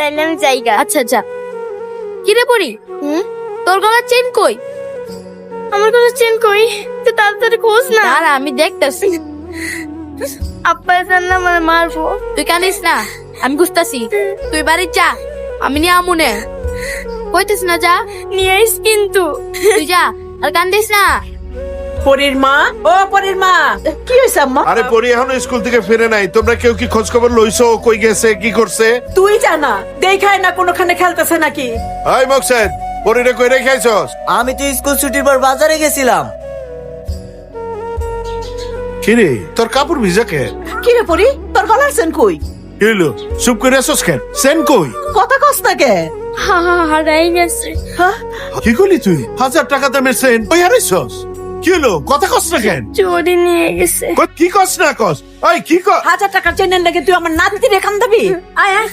তাইলে আমি জায়গা। আচ্ছা আচ্ছা কি রে পরি তোর গলার চেন কই? আমার কথা চেন কই? তো তাড়াতাড়ি খোঁজ না। দাঁড়া আমি দেখতাছি। আব্বা জানলে আমার মারবো। তুই কানিস না, আমি বুঝতাছি। তুই বাড়ি যা, আমি নিয়ে আমুনে কইতেছ না, যা নিয়ে আইস কিন্তু। তুই যা, আর কান্দিস না। পরীর মা, ও পরীর মা, কি হয়েছে আম্মা? আরে পরি এখনো স্কুল থেকে ফিরে নাই, তোমরা কেউ কি খোঁজ খবর লইছো? কই গেছে, কি করছে? তুই জানা, দেখায় না কোনখানে খেলতেছে নাকি? এই মকসেদ, পরিরে কই রেখেছস? আমি তো স্কুল ছুটির পর বাজারে গেছিলাম। কি রে, তোর কাপড় ভিজা কে? কি রে পরী, তোর গলার চেন কই? কি হলো, চুপ করে আসছ কেন? সেন কই? কথা কস না কে? হারাই গেছে। হ্যাঁ? কি করলি তুই? 1000 টাকা দামের সেন কই হারাইছস? কি হলো, কথা কস না কেন? চোরি নিয়ে গেছে। কি কস না কস? এই কি কস? 1000 টাকার চেনের লাগে তুই আমার নাতির এখান দিবি? আয় আয়